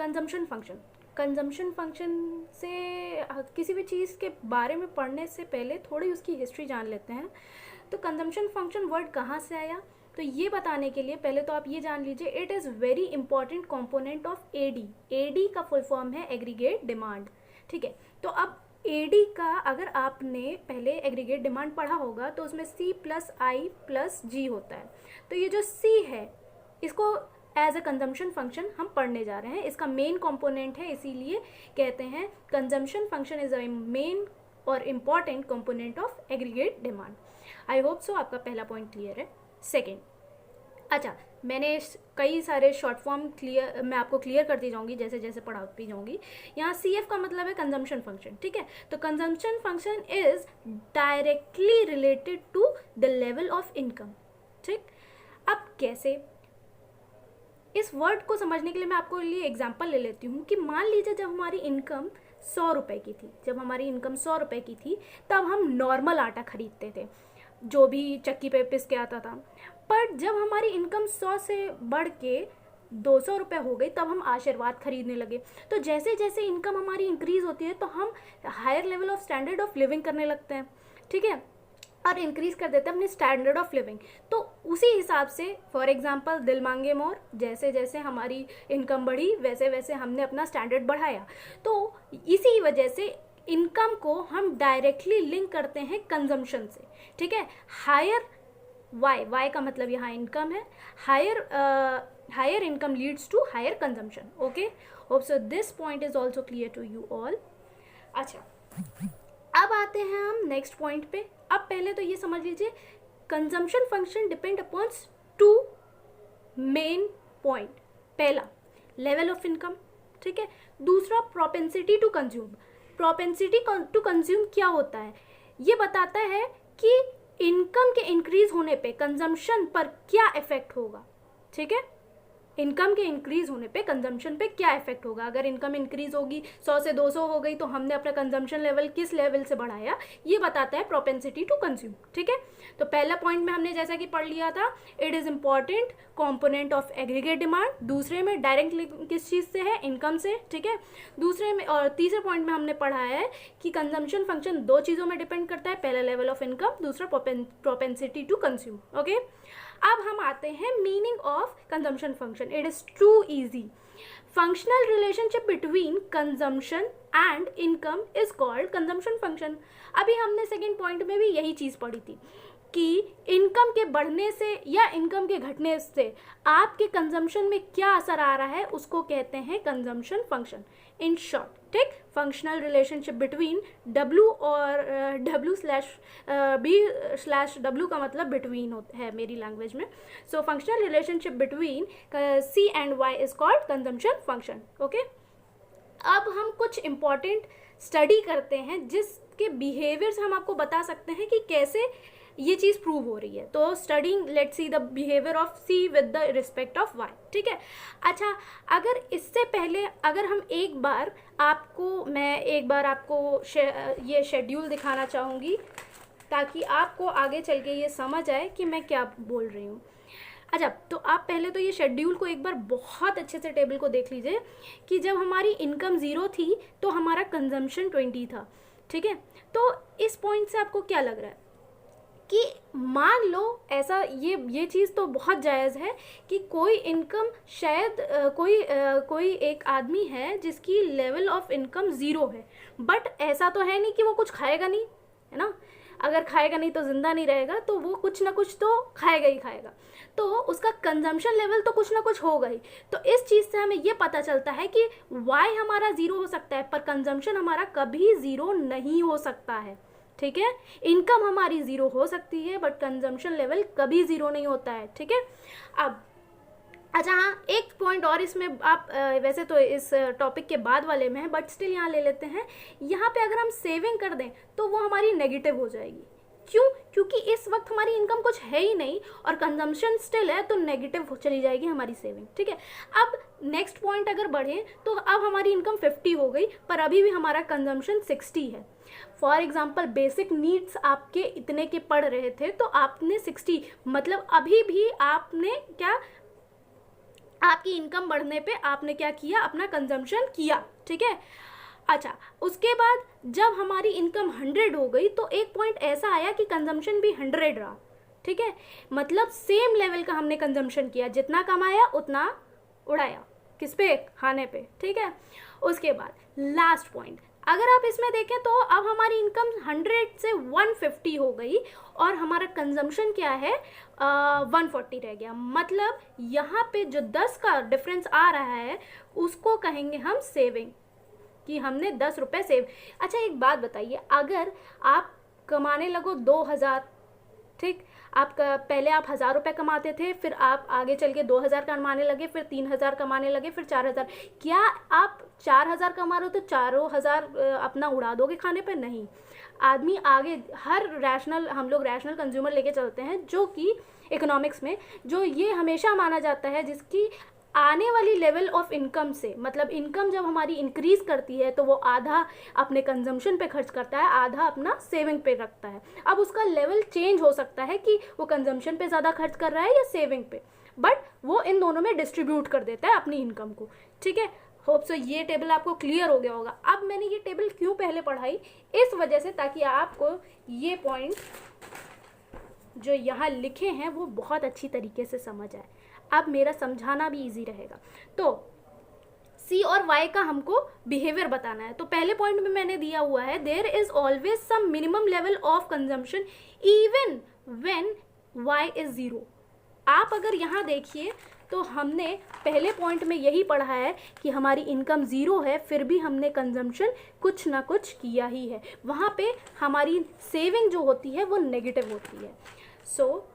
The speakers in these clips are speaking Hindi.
Consumption function. कंजम्पशन फंक्शन से किसी भी चीज़ के बारे में पढ़ने से पहले थोड़ी उसकी हिस्ट्री जान लेते हैं। तो कंजम्पशन फंक्शन वर्ड कहाँ से आया, तो ये बताने के लिए पहले तो आप ये जान लीजिए, it is very important component of AD. AD का फुल फॉर्म है एग्रीगेट डिमांड, ठीक है। तो अब एडी का अगर आपने पहले एग्रीगेट डिमांड पढ़ा होगा तो उसमें सी प्लस आई प्लस जी होता है। तो ये जो सी है इसको एज अ कंजम्पशन फंक्शन हम पढ़ने जा रहे हैं, इसका मेन कंपोनेंट है, इसीलिए कहते हैं consumption function is a main और important component of aggregate demand. I hope so आपका पहला पॉइंट क्लियर है। सेकेंड, अच्छा मैंने कई सारे शॉर्ट फॉर्म मैं आपको क्लियर करती जाऊंगी जैसे जैसे पढ़ाती जाऊंगी। यहाँ सी एफ का मतलब है कंजम्पशन फंक्शन, ठीक है। तो consumption function is directly related to the level of income, ठीक। अब कैसे, इस वर्ड को समझने के लिए मैं आपको लिए एग्जांपल ले लेती हूँ कि मान लीजिए जब हमारी इनकम 100 रुपये की थी, जब हमारी इनकम 100 रुपये की थी तब हम नॉर्मल आटा खरीदते थे जो भी चक्की पे पिस के आता था। पर जब हमारी इनकम 100 से बढ़ के 200 रुपये हो गई तब हम आशीर्वाद खरीदने लगे। तो जैसे जैसे इनकम हमारी इंक्रीज होती है तो हम higher level of standard of living करने लगते हैं, ठीक है, और इंक्रीज कर देते हैं अपने स्टैंडर्ड ऑफ लिविंग। तो उसी हिसाब से फॉर एग्जांपल दिल मांगे मोर, जैसे जैसे हमारी इनकम बढ़ी वैसे वैसे हमने अपना स्टैंडर्ड बढ़ाया। तो इसी वजह से इनकम को हम डायरेक्टली लिंक करते हैं कंजम्पशन से, ठीक है। हायर वाई का मतलब यहाँ इनकम है, higher income leads to higher consumption. Okay, hope so this point is also clear to you all. अच्छा, अब आते हैं हम नेक्स्ट पॉइंट पे। अब पहले तो ये समझ लीजिए consumption function depend upon two main point. पहला लेवल ऑफ इनकम, ठीक है। दूसरा propensity to consume. Propensity to consume क्या होता है, ये बताता है कि इनकम के इंक्रीज होने पे कंजम्पशन पर क्या इफेक्ट होगा, ठीक है। इनकम के इंक्रीज होने पे कंजम्पशन पे क्या इफेक्ट होगा। अगर इनकम इंक्रीज होगी 100 से 200 हो गई तो हमने अपना कंजम्पशन लेवल किस लेवल से बढ़ाया, ये बताता है प्रोपेंसिटी टू कंज्यूम, ठीक है। तो पहला पॉइंट में हमने जैसा कि पढ़ लिया था, it is important component of aggregate demand. दूसरे में डायरेक्ट लिंक किस चीज से है, इनकम से, ठीक है। दूसरे में और तीसरे पॉइंट में हमने पढ़ा है कि कंजम्पशन फंक्शन दो चीजों में डिपेंड करता है, पहला लेवल ऑफ इनकम, दूसरा प्रोपेंसिटी टू कंज्यूम। ओके, अब हम आते हैं meaning of consumption function. It is too easy. Functional relationship between consumption and income is called consumption function. अभी हमने सेकेंड पॉइंट में भी यही चीज पढ़ी थी कि इनकम के बढ़ने से या इनकम के घटने से आपके कंजम्पशन में क्या असर आ रहा है, उसको कहते हैं कंजम्पशन फंक्शन। इन शॉर्ट, ठीक, फंक्शनल रिलेशनशिप बिटवीन W और W slash B slash W का मतलब बिटवीन है मेरी लैंग्वेज में। So functional relationship between C and Y is called consumption function. Okay, अब हम कुछ इंपॉर्टेंट स्टडी करते हैं जिसके बिहेवियर से हम आपको बता सकते हैं कि कैसे ये चीज प्रूव हो रही है। तो studying let's see the behaviour of C with the respect of Y, ठीक है। अच्छा, अगर इससे पहले अगर हम एक बार आपको ये शेड्यूल दिखाना चाहूँगी ताकि आपको आगे चल के ये समझ आए कि मैं क्या बोल रही हूँ। अच्छा, तो आप पहले तो ये शेड्यूल को एक बार बहुत अच्छे से टेबल को देख लीजिए कि जब हमारी इनकम 0 थी तो हमारा कंजम्पशन 20 था, ठीक है। तो इस पॉइंट से आपको क्या लग रहा है कि मान लो ऐसा ये चीज़ तो बहुत जायज़ है कि कोई इनकम शायद कोई एक आदमी है जिसकी लेवल ऑफ इनकम 0 है, बट ऐसा तो है नहीं कि वो कुछ खाएगा नहीं, है ना। अगर खाएगा नहीं तो जिंदा नहीं रहेगा, तो वो कुछ ना कुछ तो खाएगा ही खाएगा, तो उसका कंजम्पशन लेवल तो कुछ ना कुछ होगा ही। तो इस चीज़ से हमें ये पता चलता है कि वाई हमारा 0 हो सकता है पर कंजम्पशन हमारा कभी 0 नहीं हो सकता है, ठीक है। इनकम हमारी 0 हो सकती है बट कंजम्पशन लेवल कभी 0 नहीं होता है, ठीक है। अब अच्छा, हाँ, एक पॉइंट और इसमें आप वैसे तो इस टॉपिक के बाद वाले में है बट स्टिल यहाँ ले लेते हैं। यहाँ पे अगर हम सेविंग कर दें तो वो हमारी नेगेटिव हो जाएगी। क्यों? क्योंकि इस वक्त हमारी इनकम कुछ है ही नहीं और कंजम्पशन स्टिल है, तो नेगेटिव चली जाएगी हमारी सेविंग, ठीक है। अब नेक्स्ट पॉइंट अगर बढ़े तो अब हमारी इनकम 50 हो गई पर अभी भी हमारा कंजम्पशन 60 है। फॉर एग्जाम्पल बेसिक नीड्स आपके इतने के पड़ रहे थे तो आपने 60, मतलब अभी भी आपने क्या, आपकी इनकम बढ़ने पे आपने क्या किया, अपना कंजम्पशन किया, ठीक है। अच्छा, उसके बाद जब हमारी इनकम 100 हो गई तो एक पॉइंट ऐसा आया कि कंजम्पशन भी 100 रहा, ठीक है। मतलब सेम लेवल का हमने कंजम्पशन किया, जितना कमाया उतना उड़ाया, किस पे, खाने पे, ठीक है। उसके बाद लास्ट पॉइंट, अगर आप इसमें देखें तो अब हमारी इनकम 100 से 150 हो गई और हमारा कंजम्पशन क्या है, 140 रह गया। मतलब यहाँ पे जो 10 का डिफरेंस आ रहा है उसको कहेंगे हम सेविंग, कि हमने 10 रुपये सेव। अच्छा एक बात बताइए, अगर आप कमाने लगो 2000, ठीक, आपका पहले आप 1000 रुपये कमाते थे, फिर आप आगे चल के 2000 कमाने लगे, फिर 3000 कमाने लगे, फिर 4000, क्या आप 4000 कमा रहे हो तो 4000 अपना उड़ा दोगे खाने पर? नहीं। आदमी आगे, हर रैशनल, हम लोग रैशनल कंज्यूमर लेके चलते हैं, जो कि इकोनॉमिक्स में जो ये हमेशा माना जाता है, जिसकी आने वाली लेवल ऑफ इनकम से, मतलब इनकम जब हमारी इंक्रीज करती है तो वो आधा अपने कंजम्पशन पे खर्च करता है, आधा अपना सेविंग पे रखता है। अब उसका लेवल चेंज हो सकता है कि वो कंजम्पशन पे ज़्यादा खर्च कर रहा है या सेविंग पे, बट वो इन दोनों में डिस्ट्रीब्यूट कर देता है अपनी इनकम को, ठीक है। होप सो ये टेबल आपको क्लियर हो गया होगा। अब मैंने ये टेबल क्यों पहले पढ़ाई, इस वजह से ताकि आपको ये पॉइंट जो यहाँ लिखे हैं वो बहुत अच्छी तरीके से समझ आए, अब मेरा समझाना भी इजी रहेगा। तो सी और वाई का हमको बिहेवियर बताना है। तो पहले पॉइंट में मैंने दिया हुआ है, there is always some minimum level of consumption even when Y is 0। आप अगर यहाँ देखिए तो हमने पहले पॉइंट में यही पढ़ा है कि हमारी इनकम 0 है, फिर भी हमने कंजम्पशन कुछ ना कुछ किया ही है। वहाँ पे हमारी सेविंग जो होती है वो नेगेटिव होती है। So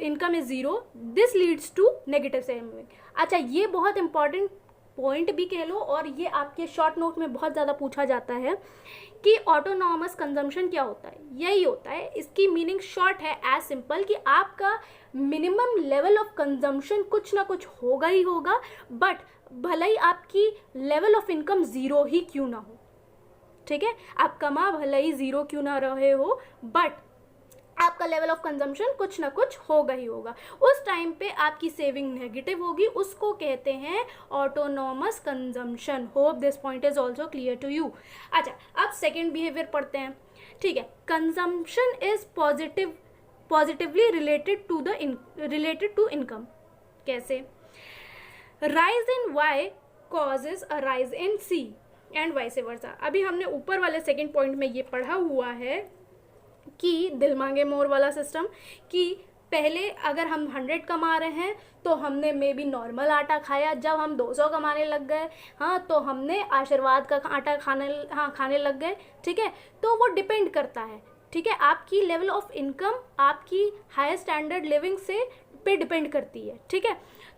income is 0, this leads to negative saving. अच्छा, ये बहुत इंपॉर्टेंट पॉइंट भी कह लो, और ये आपके शॉर्ट नोट में बहुत ज़्यादा पूछा जाता है कि ऑटोनॉमस कंजम्पशन क्या होता है। यही होता है, इसकी मीनिंग शॉर्ट है, एज सिंपल कि आपका मिनिमम लेवल ऑफ कंजम्पशन कुछ ना कुछ होगा ही होगा, बट भले ही आपकी लेवल ऑफ इनकम 0 ही क्यों ना हो, ठीक है। आप कमा भले ही 0 क्यों ना रहे हो, बट आपका लेवल ऑफ कंजम्पशन कुछ ना कुछ होगा ही होगा। उस टाइम पे आपकी सेविंग नेगेटिव होगी, उसको कहते हैं autonomous consumption. Hope this point is also clear to you. अच्छा, अब सेकेंड बिहेवियर पढ़ते हैं, ठीक है। Consumption is positively related to income. कैसे? Rise in Y causes a rise in C and vice versa. अभी हमने ऊपर वाले सेकेंड पॉइंट में ये पढ़ा हुआ है कि दिल मांगे मोर वाला सिस्टम, कि पहले अगर हम 100 कमा रहे हैं तो हमने मे बी नॉर्मल आटा खाया, जब हम 200 कमाने लग गए, हाँ, तो हमने आशीर्वाद का आटा खाने लग गए, ठीक है। तो वो डिपेंड करता है, ठीक है, आपकी लेवल ऑफ इनकम आपकी हायर स्टैंडर्ड लिविंग से पे डिपेंड करती है, ठीक है।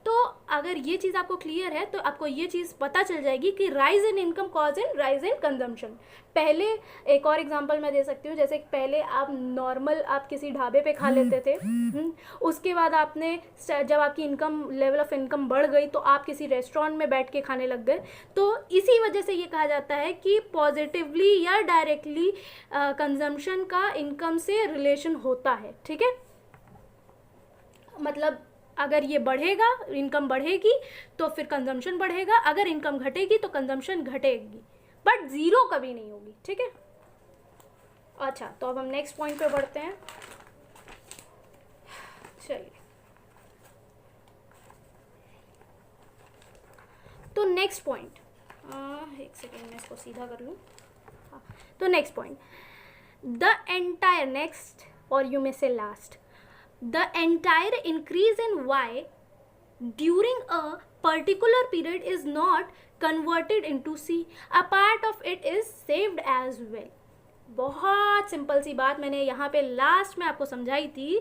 तो अगर ये चीज़ आपको क्लियर है तो आपको ये चीज़ पता चल जाएगी कि rise in income cause in rise in consumption. पहले एक और एग्जांपल मैं दे सकती हूँ, जैसे पहले आप नॉर्मल आप किसी ढाबे पे खा लेते थे, उसके बाद आपने जब आपकी इनकम लेवल ऑफ इनकम बढ़ गई तो आप किसी रेस्टोरेंट में बैठ के खाने लग गए। तो इसी वजह से ये कहा जाता है कि पॉजिटिवली या डायरेक्टली कंजम्पशन का इनकम से रिलेशन होता है, ठीक है। मतलब अगर ये बढ़ेगा, इनकम बढ़ेगी तो फिर कंजम्पशन बढ़ेगा, अगर इनकम घटेगी तो कंजम्पशन घटेगी, बट 0 कभी नहीं होगी, ठीक है। अच्छा, तो अब हम नेक्स्ट पॉइंट पे बढ़ते हैं। चलिए, तो नेक्स्ट पॉइंट, एक सेकेंड मैं इसको सीधा कर लूँ। हाँ, तो next point, the entire next, और यू मे से last, the entire increase in y during a particular period is not converted into c, a part of it is saved as well। बहुत सिंपल सी बात मैंने यहाँ पे लास्ट में आपको समझाई थी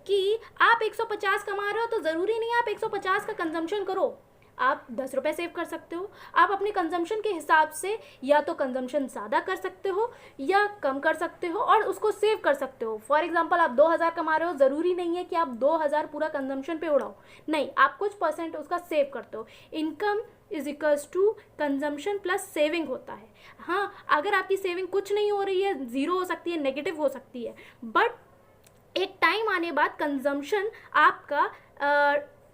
कि आप 150 कमा रहे हो तो ज़रूरी नहीं आप 150 का कंजम्पशन करो, आप 10 रुपये सेव कर सकते हो। आप अपने कंजम्पशन के हिसाब से या तो कंजम्पशन ज़्यादा कर सकते हो या कम कर सकते हो और उसको सेव कर सकते हो। फॉर एग्जांपल, आप 2000 कमा रहे हो, ज़रूरी नहीं है कि आप 2000 पूरा कंजम्पशन पे उड़ाओ, नहीं, आप कुछ % उसका सेव करते हो। Income is equals to consumption plus saving होता है। हाँ, अगर आपकी सेविंग कुछ नहीं हो रही है, 0 हो सकती है, नेगेटिव हो सकती है, बट एक टाइम आने बाद कंजम्पशन आपका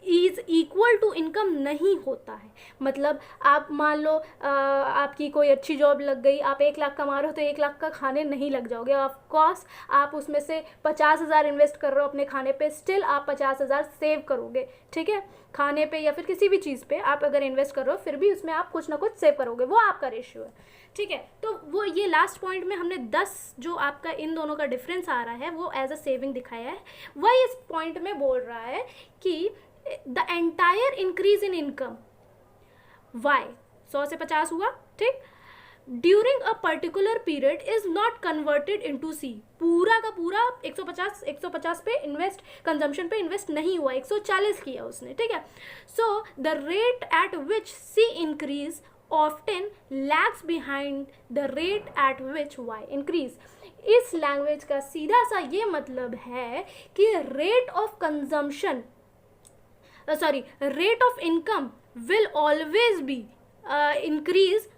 is equal equal to income नहीं होता है। मतलब आप मान लो आपकी कोई अच्छी जॉब लग गई, आप 1 लाख कमा रहे हो तो 1 लाख का खाने नहीं लग जाओगे। ऑफ कोर्स आप उसमें से 50,000 इन्वेस्ट कर रहे हो अपने खाने पे, स्टिल आप 50,000 सेव करोगे, ठीक है। खाने पे या फिर किसी भी चीज़ पे आप अगर इन्वेस्ट कर रहे हो फिर भी उसमें आप कुछ ना कुछ सेव करोगे, वो आपका रेशियो है, ठीक है। तो वो ये लास्ट पॉइंट में हमने 10 जो आपका इन दोनों का डिफरेंस आ रहा है वो एज अ सेविंग दिखाया है। वही इस पॉइंट में बोल रहा है कि the entire increase in income Y 100 से 50 हुआ, ठीक, during a particular period is not converted into C. पूरा का पूरा 150 पे इन्वेस्ट, कंजम्पशन पे इन्वेस्ट नहीं हुआ, 140 किया उसने, ठीक है। So the rate at which C increase often lags behind the rate at which y increase। इस लैंग्वेज का सीधा सा ये मतलब है कि rate of consumption rate of income will always be increase,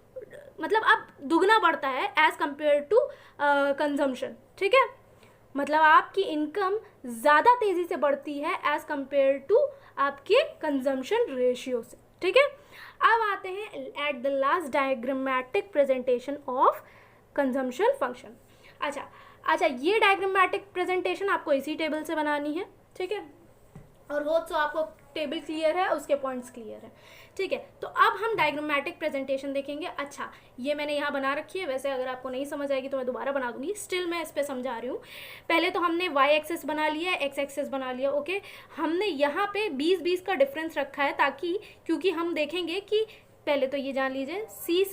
मतलब अब दुगना बढ़ता है एज कंपेयर टू कंजम्पशन, ठीक है। मतलब आपकी इनकम ज़्यादा तेज़ी से बढ़ती है एज कंपेयर टू आपके कंजम्पशन रेशियो से, ठीक है। अब आते हैं at the last diagrammatic presentation of consumption function. अच्छा, ये डायग्रामेटिक प्रेजेंटेशन आपको इसी टेबल से बनानी है, ठीक है। और होप सो आपको टेबल क्लियर है, उसके पॉइंट्स क्लियर है, ठीक है। तो अब हम डायग्रामेटिक प्रेजेंटेशन देखेंगे। अच्छा, ये मैंने यहाँ बना रखी है, वैसे अगर आपको नहीं समझ आएगी तो मैं दोबारा बना दूंगी, स्टिल मैं इस पर समझा रही हूँ। पहले तो हमने वाई एक्सेस बना लिया, एक्स एक्सेस बना लिया, ओके। हमने यहाँ पे 20-20 का डिफरेंस रखा है ताकि, क्योंकि हम देखेंगे कि पहले तो ये जान लीजिए सी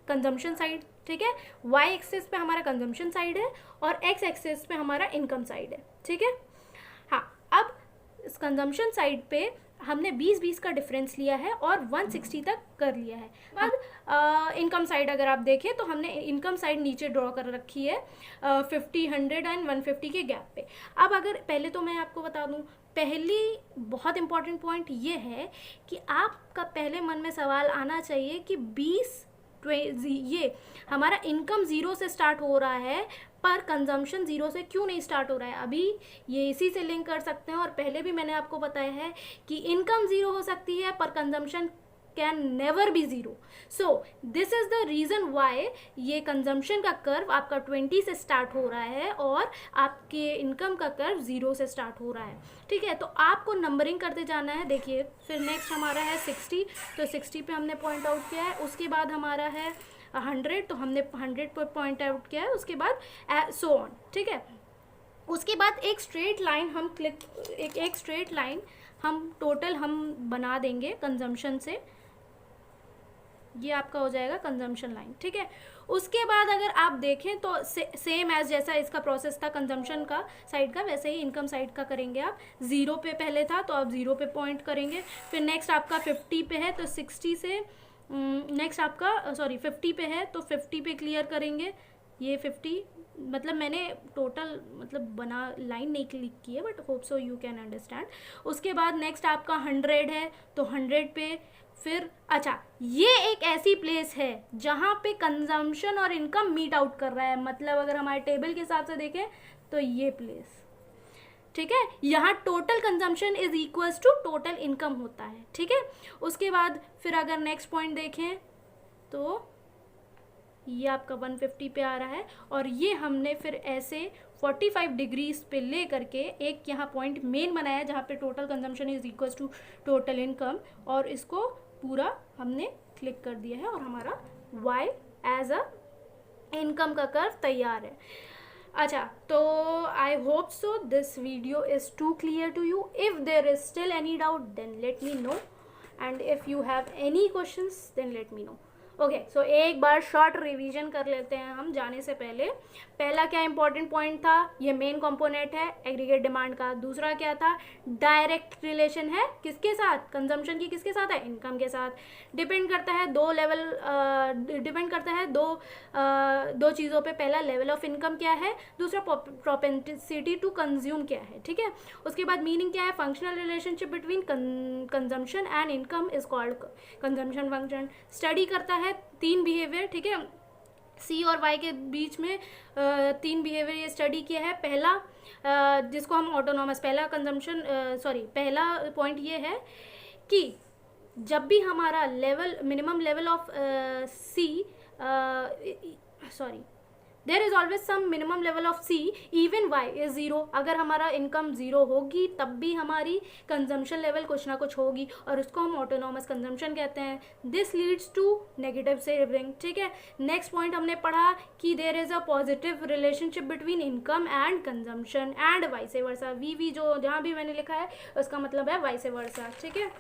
कंजम्पशन साइड, ठीक है, वाई एक्सेस पे हमारा कंजम्पशन साइड है और एक्स एक्सेस पे हमारा इनकम साइड है, ठीक है। हाँ, अब इस कंजम्पशन साइड पे हमने 20-20 का डिफरेंस लिया है और 160 तक कर लिया है। बाद इनकम साइड अगर आप देखें तो हमने इनकम साइड नीचे ड्रॉ कर रखी है 50, 100 एंड 150 के गैप पे। अब अगर पहले तो मैं आपको बता दूं, पहली बहुत इंपॉर्टेंट पॉइंट ये है कि आपका पहले मन में सवाल आना चाहिए कि 20 ये हमारा इनकम 0 से स्टार्ट हो रहा है पर कंजम्पशन 0 से क्यों नहीं स्टार्ट हो रहा है। अभी ये इसी से लिंक कर सकते हैं और पहले भी मैंने आपको बताया है कि इनकम 0 हो सकती है पर consumption can never be 0। So this is the reason why ये कंजम्पशन का कर्व आपका 20 से स्टार्ट हो रहा है और आपके इनकम का कर्व 0 से स्टार्ट हो रहा है, ठीक है। तो आपको नंबरिंग करते जाना है। देखिए, फिर नेक्स्ट हमारा है 60, तो 60 पे हमने पॉइंट आउट किया है। उसके बाद हमारा है 100, तो हमने 100 पर पॉइंट आउट किया है। उसके बाद सो ऑन, ठीक है। उसके बाद एक स्ट्रेट लाइन हम एक स्ट्रेट लाइन हम टोटल हम बना देंगे कंजम्पशन से, ये आपका हो जाएगा कंजम्पशन लाइन, ठीक है। उसके बाद अगर आप देखें तो सेम एज जैसा इसका प्रोसेस था कंजम्पशन का साइड का, वैसे ही इनकम साइड का करेंगे आप। 0 पे पहले था तो आप 0 पे पॉइंट करेंगे। फिर नेक्स्ट आपका 50 पे है तो 60 से नेक्स्ट आपका 50 पे है तो 50 पे क्लियर करेंगे। ये 50 मतलब मैंने टोटल मतलब बना लाइन नहीं क्लिक की है, but hope so you can understand. उसके बाद नेक्स्ट आपका 100 है तो 100 पे फिर अच्छा, ये एक ऐसी प्लेस है जहाँ पे कंजम्पशन और इनकम मीट आउट कर रहा है। मतलब अगर हमारे टेबल के हिसाब से देखें तो ये प्लेस, ठीक है, यहाँ total consumption is equals to total income होता है, ठीक है। उसके बाद फिर अगर नेक्स्ट पॉइंट देखें तो ये आपका 150 पे आ रहा है और ये हमने फिर ऐसे 45 डिग्रीज पे ले करके एक यहाँ पॉइंट मेन बनाया जहाँ पे total consumption is equals to total income, और इसको पूरा हमने क्लिक कर दिया है और हमारा y एज अ इनकम का कर्व तैयार है। अच्छा, तो I hope so this video is too clear to you. If there is still any doubt then let me know, and if you have any questions then let me know. Okay, so एक बार शॉर्ट रिवीजन कर लेते हैं हम जाने से पहले। पहला क्या इंपॉर्टेंट पॉइंट था, ये मेन कंपोनेंट है एग्रीगेट डिमांड का। दूसरा क्या था, डायरेक्ट रिलेशन है किसके साथ, कंजम्पशन की किसके साथ है, इनकम के साथ। डिपेंड करता है दो लेवल, डिपेंड करता है दो चीज़ों पे। पहला लेवल ऑफ इनकम क्या है, दूसरा प्रोपेंसिटी टू कंज्यूम क्या है, ठीक है। उसके बाद मीनिंग क्या है, functional relationship between consumption and income is called consumption function. Study करता है 3 बिहेवियर, ठीक है, सी और वाई के बीच में 3 बिहेवियर ये स्टडी किया है। पहला जिसको हम ऑटोनॉमस, पहला कंजम्पशन पहला पॉइंट ये है कि जब भी हमारा level minimum level of C sorry there is always some minimum level of C even Y is zero. अगर हमारा इनकम ज़ीरो होगी तब भी हमारी कंजम्पशन लेवल कुछ ना कुछ होगी और उसको हम ऑटोनॉमस कंजम्पशन कहते हैं। This leads to negative saving. ठीक है, नेक्स्ट पॉइंट हमने पढ़ा कि there is a positive relationship between income and consumption and vice versa. We जो जहाँ भी मैंने लिखा है उसका मतलब है वाइस वर्सा। ठीक है,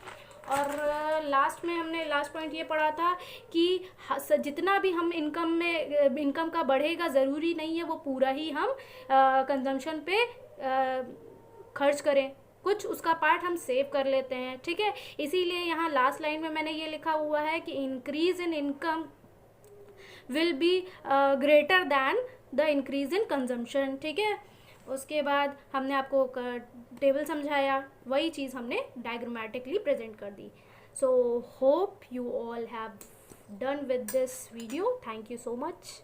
और लास्ट में हमने लास्ट पॉइंट ये पढ़ा था कि जितना भी हम इनकम का बढ़ेगा ज़रूरी नहीं है वो पूरा ही हम कंजम्पशन पे खर्च करें, कुछ उसका पार्ट हम सेव कर लेते हैं। ठीक है, इसीलिए यहाँ लास्ट लाइन में मैंने ये लिखा हुआ है कि increase in income will be greater than the increase in consumption. ठीक है, उसके बाद हमने आपको टेबल समझाया, वही चीज़ हमने डायग्रामेटिकली प्रेजेंट कर दी। So hope you all have done with this video. Thank you so much.